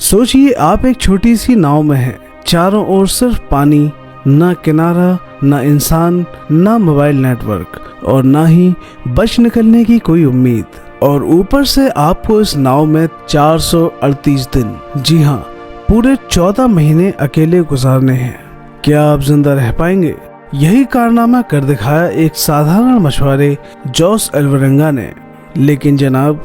सोचिए आप एक छोटी सी नाव में हैं, चारों ओर सिर्फ पानी, ना किनारा, ना इंसान, ना मोबाइल नेटवर्क और ना ही बच निकलने की कोई उम्मीद। और ऊपर से आपको इस नाव में 438 दिन, जी हाँ, पूरे 14 महीने अकेले गुजारने हैं। क्या आप जिंदा रह पाएंगे? यही कारनामा कर दिखाया एक साधारण मछुआरे जोस एल्वरेंगा ने। लेकिन जनाब,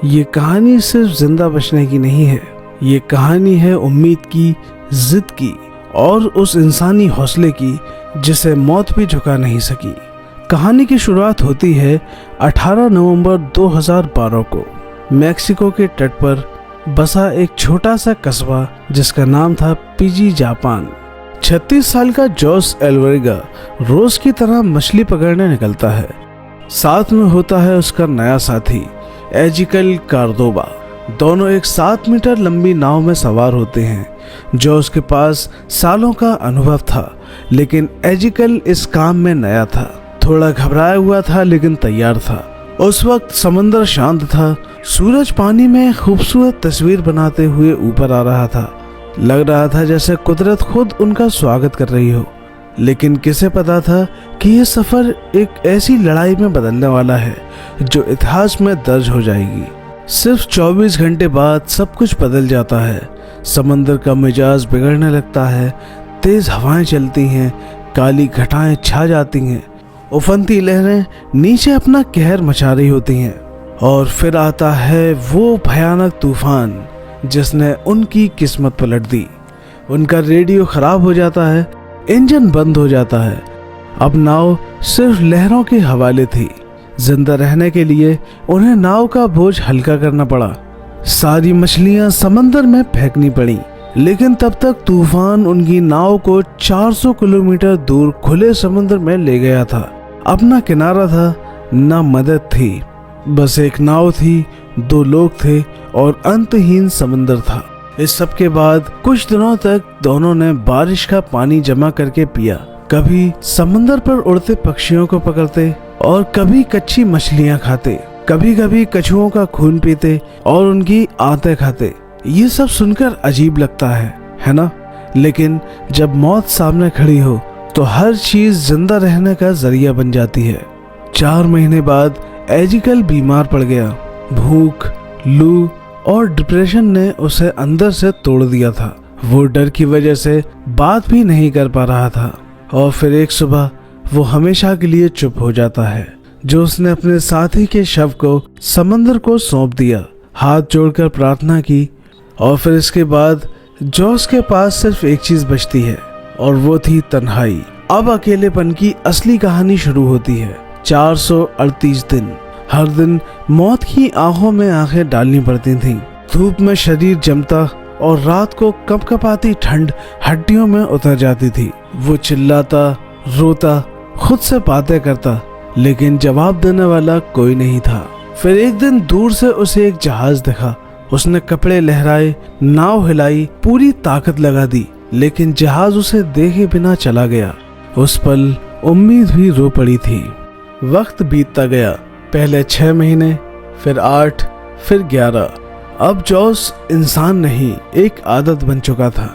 ये कहानी सिर्फ जिंदा बचने की नहीं है। ये कहानी है उम्मीद की, जिद की और उस इंसानी हौसले की जिसे मौत भी झुका नहीं सकी। कहानी की शुरुआत होती है 18 नवंबर 2012 को मैक्सिको के तट पर बसा एक छोटा सा कस्बा जिसका नाम था पीजी, जापान। 36 साल का जोस एल्वरेंगा रोज की तरह मछली पकड़ने निकलता है। साथ में होता है उसका नया साथी एजिकल कार्दोबा। दोनों एक 7 मीटर लंबी नाव में सवार होते हैं। जो उसके पास सालों का अनुभव था, लेकिन एजिकल इस काम में नया था। थोड़ा घबराया हुआ था लेकिन तैयार था। उस वक्त समंदर शांत था। सूरज पानी में खूबसूरत तस्वीर बनाते हुए ऊपर आ रहा था। लग रहा था जैसे कुदरत खुद उनका स्वागत कर रही हो। लेकिन किसे पता था कि यह सफर एक ऐसी लड़ाई में बदलने वाला है जो इतिहास में दर्ज हो जाएगी। सिर्फ 24 घंटे बाद सब कुछ बदल जाता है। समंदर का मिजाज बिगड़ने लगता है। तेज हवाएं चलती हैं, काली घटाएं छा जाती हैं, उफनती लहरें नीचे अपना कहर मचा रही होती हैं। और फिर आता है वो भयानक तूफान जिसने उनकी किस्मत पलट दी। उनका रेडियो खराब हो जाता है, इंजन बंद हो जाता है। अब नाव सिर्फ लहरों के हवाले थी। जिंदा रहने के लिए उन्हें नाव का बोझ हल्का करना पड़ा। सारी मछलियां समंदर में फेंकनी पड़ी। लेकिन तब तक तूफान उनकी नाव को 400 किलोमीटर दूर खुले समंदर में ले गया था। अब ना किनारा था, ना मदद थी। बस एक नाव थी, 2 लोग थे और अंतहीन समंदर था। इस सब के बाद कुछ दिनों तक दोनों ने बारिश का पानी जमा करके पिया। कभी समंदर पर उड़ते पक्षियों को पकड़ते और कभी कच्ची मछलियां खाते। कभी कभी कछुओं का खून पीते और उनकी आंतें खाते। ये सब सुनकर अजीब लगता है ना? लेकिन जब मौत सामने खड़ी हो तो हर चीज जिंदा रहने का जरिया बन जाती है। 4 महीने बाद एजिकल बीमार पड़ गया। भूख, लू और डिप्रेशन ने उसे अंदर से तोड़ दिया था। वो डर की वजह से बात भी नहीं कर पा रहा था। और फिर एक सुबह वो हमेशा के लिए चुप हो जाता है। जो उसने अपने साथी के शव को समंदर को सौंप दिया, हाथ जोड़कर प्रार्थना की। और फिर इसके बाद जोस के पास सिर्फ एक चीज बचती है और वो थी तन्हाई। अब अकेलेपन की असली कहानी शुरू होती है। 438 दिन। हर दिन मौत की आंखों में आंखें डालनी पड़ती थीं। धूप में शरीर जमता और रात को कपकपाती ठंड हड्डियों में उतर जाती थी। वो चिल्लाता, रोता, खुद से बातें करता, लेकिन जवाब देने वाला कोई नहीं था। फिर एक दिन दूर से उसे एक जहाज दिखा। उसने कपड़े लहराए, नाव हिलाई, पूरी ताकत लगा दी, लेकिन जहाज उसे देखे बिना चला गया। उस पल उम्मीद भी रो पड़ी थी। वक्त बीतता गया। पहले 6 महीने, फिर 8, फिर 11। अब जोस इंसान नहीं, एक आदत बन चुका था।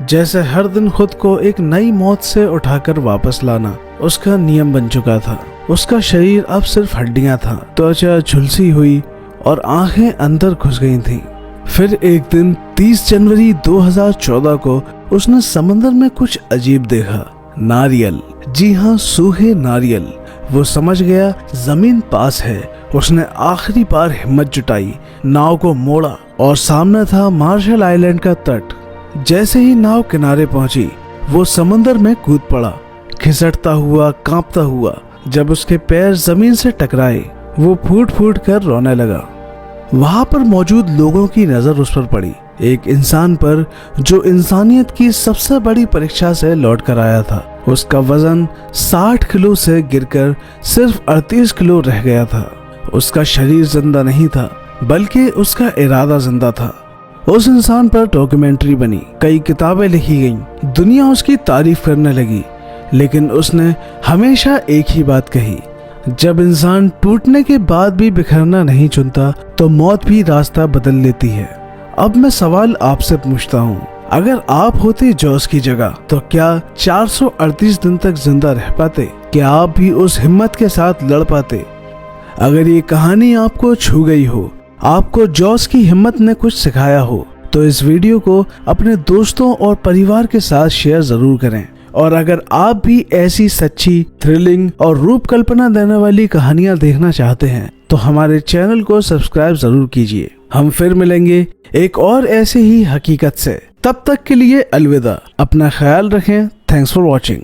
जैसे हर दिन खुद को एक नई मौत से उठाकर वापस लाना उसका नियम बन चुका था। उसका शरीर अब सिर्फ हड्डियां था। त्वचा झुलसी हुई और आंखें अंदर घुस गई थीं। फिर एक दिन 30 जनवरी 2014 को उसने समंदर में कुछ अजीब देखा। नारियल, जी हाँ, सूखे नारियल। वो समझ गया जमीन पास है। उसने आखिरी बार हिम्मत जुटाई, नाव को मोड़ा और सामने था मार्शल आइलैंड का तट। जैसे ही नाव किनारे पहुंची, वो समंदर में कूद पड़ा, खिसकता हुआ, कांपता हुआ। जब उसके पैर जमीन से टकराए, वो फूट फूट कर रोने लगा। वहां पर मौजूद लोगों की नजर उस पर पड़ी, एक इंसान पर जो इंसानियत की सबसे बड़ी परीक्षा से लौट कर आया था। उसका वजन 60 किलो से गिरकर सिर्फ 38 किलो रह गया था। उसका शरीर जिंदा नहीं था, बल्कि उसका इरादा जिंदा था। उस इंसान पर डॉक्यूमेंट्री बनी, कई किताबें लिखी गईं, दुनिया उसकी तारीफ करने लगी। लेकिन उसने हमेशा एक ही बात कही, जब इंसान टूटने के बाद भी बिखरना नहीं चुनता तो मौत भी रास्ता बदल लेती है। अब मैं सवाल आपसे पूछता हूँ, अगर आप होते जॉस की जगह तो क्या 438 दिन तक जिंदा रह पाते? क्या आप भी उस हिम्मत के साथ लड़ पाते? अगर ये कहानी आपको छू गई हो, आपको जॉस की हिम्मत ने कुछ सिखाया हो, तो इस वीडियो को अपने दोस्तों और परिवार के साथ शेयर जरूर करें। और अगर आप भी ऐसी सच्ची, थ्रिलिंग और रूप कल्पना देने वाली कहानियां देखना चाहते हैं तो हमारे चैनल को सब्सक्राइब जरूर कीजिए। हम फिर मिलेंगे एक और ऐसे ही हकीकत से। तब तक के लिए अलविदा। अपना ख्याल रखें। Thanks for watching.